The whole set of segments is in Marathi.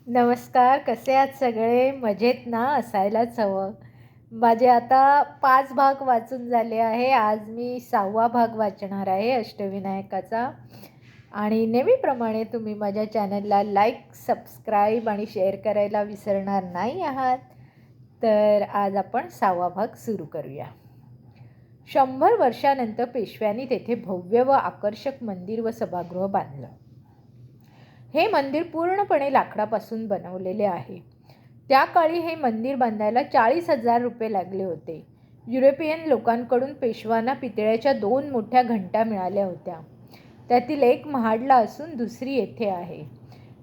नमस्कार. कसे आहात सगळे? मजेत ना? असायलाच हवं. माझे आता 5 भाग वाचून झाले आहे. आज मी 6वा भाग वाचणार आहे अष्टविनायकाचा. आणि नेहमीप्रमाणे तुम्ही माझ्या चॅनलला लाईक, सबस्क्राईब आणि शेअर करायला विसरणार नाही आहात. तर आज आपण 6वा भाग सुरू करूया. 100 वर्षानंतर पेशव्यांनी तेथे भव्य व आकर्षक मंदिर व सभागृह बांधलं. हे मंदिर पूर्णपणे लाकडापासून बनवलेले आहे. त्या काळी हे मंदिर बांधायला 40,000 रुपये लागले होते. युरोपियन लोकांकडून पेशवांना पितळ्याच्या 2 मोठ्या घंटा मिळाल्या होत्या. त्यातील एक महाडला असून दुसरी येथे आहे.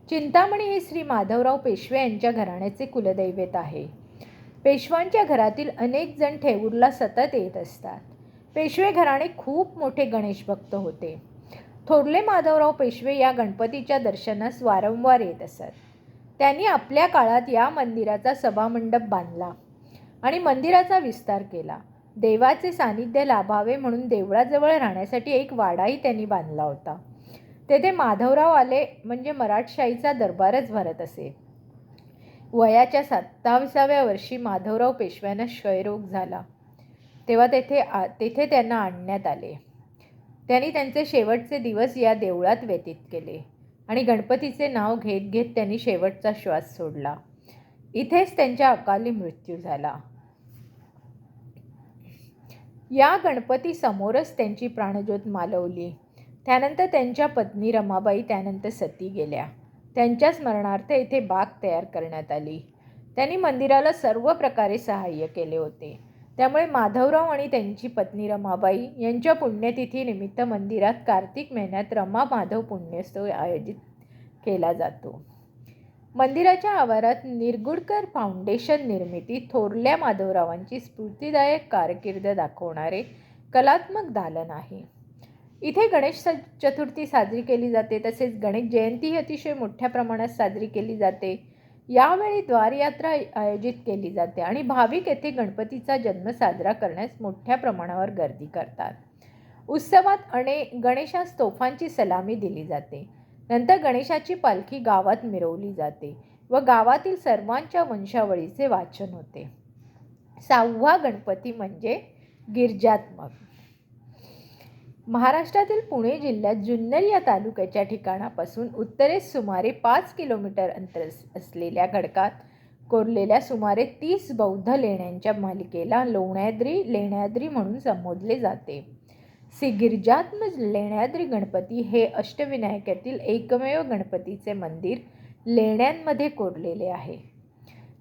चिंतामणी हे श्री माधवराव पेशवे यांच्या घराण्याचे कुलदैवत आहे. पेशवांच्या घरातील अनेक जण थेऊरला सतत येत असतात. पेशवे घराणे खूप मोठे गणेश भक्त होते. थोरले माधवराव पेशवे या गणपतीच्या दर्शनास वारंवार येत असत. त्यांनी आपल्या काळात या मंदिराचा सभामंडप बांधला आणि मंदिराचा विस्तार केला. देवाचे सानिध्य लाभावे म्हणून देवळाजवळ राहण्यासाठी एक वाडाही त्यांनी बांधला होता. तेथे माधवराव आले म्हणजे मराठशाहीचा दरबारच भरत असे. वयाच्या 27व्या वर्षी माधवराव पेशव्यांना क्षयरोग झाला. तेव्हा तेथे त्यांना आणण्यात आले. त्यांनी त्यांचे शेवटचे दिवस या देवळात व्यतीत केले आणि गणपतीचे नाव घेत घेत त्यांनी शेवटचा श्वास सोडला. इथेच त्यांचा अकाली मृत्यू झाला. या गणपती समोरच त्यांची प्राणज्योत मालवली. त्यानंतर त्यांच्या पत्नी रमाबाई त्यानंतर सती गेल्या. त्यांच्या स्मरणार्थ इथे बाग तयार करण्यात आली. त्यांनी मंदिराला सर्व प्रकारे सहाय्य केले होते. त्यामुळे माधवराव आणि त्यांची पत्नी रमाबाई यांच्या पुण्यतिथीनिमित्त मंदिरात कार्तिक महिन्यात रमा माधव पुण्योत्सव आयोजित केला जातो. मंदिराच्या आवारात निरगुडकर फाउंडेशन निर्मिती थोरल्या माधवरावांची स्फूर्तिदायक कारकीर्द दाखवणारे कलात्मक दालन आहे. इथे गणेश चतुर्थी साजरी केली जाते. तसेच गणेश जयंतीही अतिशय मोठ्या प्रमाणात साजरी केली जाते. यावेळी द्वारयात्रा आयोजित केली जाते आणि भाविक येथे गणपतीचा जन्म साजरा करण्यास मोठ्या प्रमाणावर गर्दी करतात. उत्सवात गणेशास तोफांची सलामी दिली जाते. नंतर गणेशाची पालखी गावात मिरवली जाते व गावातील सर्वांच्या वंशावळीचे वाचन होते. 6वा गणपती म्हणजे गिरिजात्मक. महाराष्ट्रातील पुणे जिल्ह्यात जुन्नर या तालुक्याच्या ठिकाणापासून उत्तरेस सुमारे 5 किलोमीटर अंतर असलेल्या खडकात कोरलेल्या सुमारे 30 बौद्ध लेण्यांच्या मालिकेला लेण्याद्री म्हणून संबोधले जाते. श्री गिरिजात्मक लेण्याद्री गणपती हे अष्टविनायकातील एकमेव गणपतीचे मंदिर लेण्यांमध्ये कोरलेले आहे.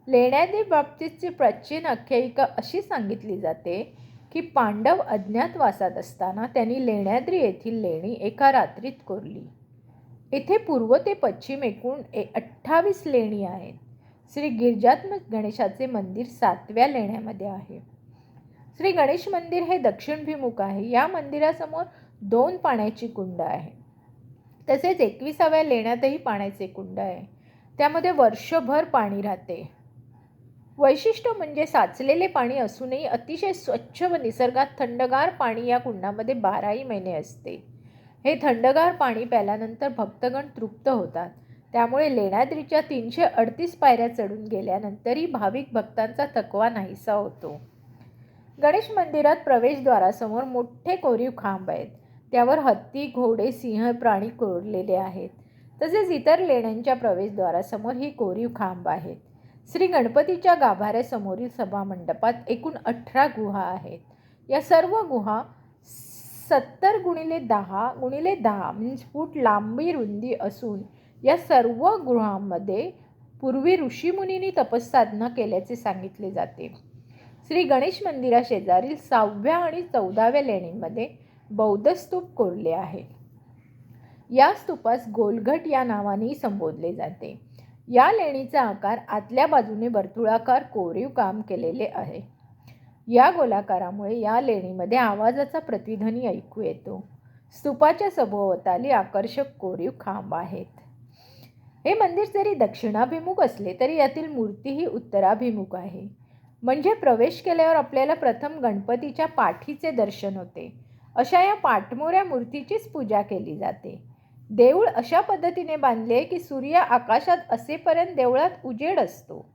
लेण्याद्री बाबतीतची प्राचीन आख्यायिका अशी सांगितली जाते की पांडव अज्ञातवासात असताना त्यांनी लेण्याद्री येथील लेणी एका रात्रीत कोरली. येथे पूर्व ते पश्चिम एकूण 28 लेणी आहेत. श्री गिरिजात्मक गणेशाचे मंदिर 7व्या लेण्यामध्ये आहे. श्री गणेश मंदिर हे दक्षिणभिमुख आहे. या मंदिरासमोर 2 पाण्याची कुंड आहे. तसेच 21व्या लेण्यातही पाण्याचे कुंड आहे. त्यामध्ये वर्षभर पाणी राहते. वैशिष्ट्य म्हणजे साचलेले पाणी असूनही अतिशय स्वच्छ व निसर्गात थंडगार पाणी या कुंडामध्ये 12ही महिने असते. हे थंडगार पाणी प्याल्यानंतर भक्तगण तृप्त होतात. त्यामुळे लेण्याद्रीच्या 338 पायऱ्या चढून गेल्यानंतरही भाविक भक्तांचा थकवा नाहीसा होतो. गणेश मंदिरात प्रवेशद्वारासमोर मोठे कोरीव खांब आहेत. त्यावर हत्ती, घोडे, सिंह प्राणी कोरलेले आहेत. तसेच इतर लेण्यांच्या प्रवेशद्वारासमोर ही कोरीव खांब आहेत. श्री गणपतीच्या गाभाऱ्यासमोरील सभामंडपात एकूण 18 गुहा आहेत. या सर्व गुहा 70 × 10 फूट लांबी रुंदी असून या सर्व गुहांमध्ये पूर्वी ऋषीमुनींनी तपस्साधना केल्याचे सांगितले जाते. श्री गणेश मंदिराशेजारील 6व्या आणि 14व्या लेणींमध्ये बौद्ध स्तूप कोरले आहे. या स्तूपास गोलघट या नावानेही संबोधले जाते. या लेणीचा आकार आतल्या बाजूने वर्तुळाकार कोरीव काम केलेले आहे. या गोलाकारामुळे या लेणीमध्ये आवाजाचा प्रतिध्वनी ऐकू येतो. स्तूपाच्या सभोवताली आकर्षक कोरीव खांब आहेत. हे मंदिर जरी दक्षिणाभिमुख असले तरी यातील मूर्तीही उत्तराभिमुख आहे. म्हणजे प्रवेश केल्यावर आपल्याला प्रथम गणपतीच्या पाठीचे दर्शन होते. अशा या पाठमोऱ्या मूर्तीचीच पूजा केली जाते. देऊळ अशा पद्धतीने बांधले की सूर्य आकाशात असेपर्यंत देवळात उजेड असतो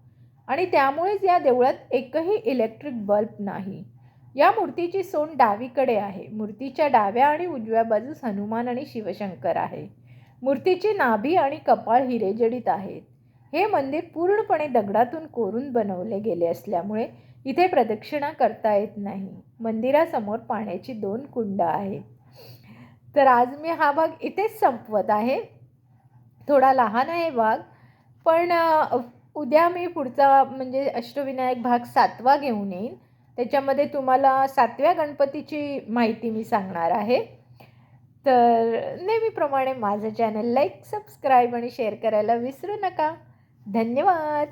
आणि त्यामुळेच या देवळात एकही इलेक्ट्रिक बल्ब नाही. या मूर्तीची सोंड डावीकडे आहे. मूर्तीच्या डाव्या आणि उजव्या बाजूस हनुमान आणि शिवशंकर आहे. मूर्तीची नाभी आणि कपाळ हिरेजडित आहेत. हे मंदिर पूर्णपणे दगडातून कोरून बनवले गेले असल्यामुळे इथे प्रदक्षिणा करता येत नाही. मंदिरासमोर पाण्याची 2 कुंड आहेत. तर आज मी हा भाग इथेच संपवत आहे. थोडा लहान आहे भाग, पण उद्या मी पुढचा म्हणजे अष्टविनायक भाग 7वा घेऊन येईन. त्याच्यामध्ये तुम्हाला 7व्या गणपतीची माहिती मी सांगणार आहे. तर नेहमीप्रमाणे माझं चॅनल लाईक, सबस्क्राईब आणि शेअर करायला विसरू नका. धन्यवाद.